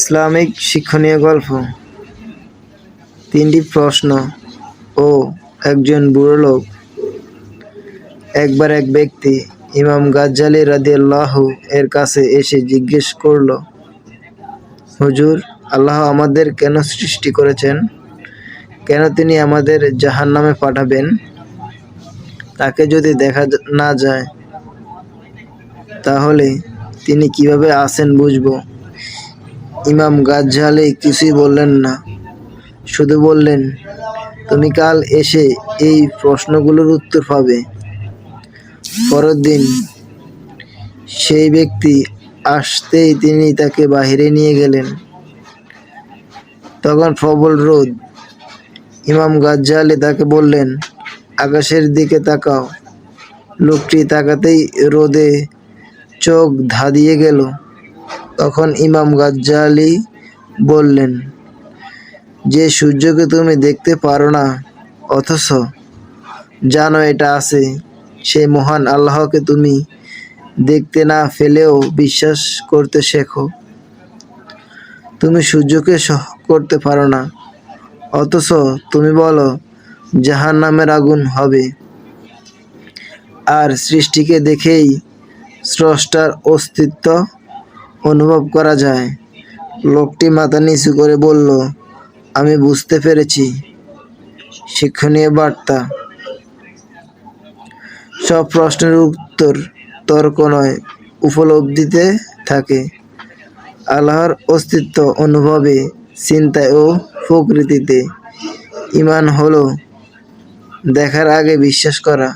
Islamic শিক্ষণীয় গল্প। 3টি প্রশ্ন ও একজন বুড়ো লোক। একবার এক ব্যক্তি ইমাম গাজ্জালী রাদিয়াল্লাহু এর কাছে এসে জিজ্ঞেস করল, হুজুর, আল্লাহ আমাদের কেন সৃষ্টি করেছেন? কেন তিনি আমাদের জাহান্নামে পাঠাবেন? তাকে যদি দেখা না যায় তাহলে তিনি কিভাবে আছেন বুঝব? ইমাম গাজ্জালী কিছুই বললেন না, শুধু বললেন, তুমি কাল এসে এই প্রশ্নগুলোর উত্তর পাবে। পরের দিন সেই ব্যক্তি আসতেই তিনি তাকে বাহিরে নিয়ে গেলেন। তখন প্রবল রোদ। ইমাম গাজ্জালী তাকে বললেন, আকাশের দিকে তাকাও। লোকটি তাকাতেই রোদে চোখ ধাঁধিয়ে গেল। তখন ইমাম গাজ্জালী বললেন, যে সূর্যকে তুমি দেখতে পারো না অথচ জানো এটা আছে, সেই মহান আল্লাহকে তুমি দেখতে না পেলেও বিশ্বাস করতে শেখো। তুমি সূর্যকে সহ্য করতে পারো না অথচ তুমি বলো জাহান্নামের আগুন হবে। আর সৃষ্টিকে দেখেই স্রষ্টার অস্তিত্ব অনুভব করা যায়। লোকটি মাথা নিচু করে বলল, আমি বুঝতে পেরেছি। শিক্ষণীয় বার্তা। সব প্রশ্নের উত্তর তর্ক নয়, উপলব্ধিতে থাকে। আল্লাহর অস্তিত্ব অনুভবে, চিন্তায় ও প্রকৃতিতে। ঈমান হলো দেখার আগে বিশ্বাস করা।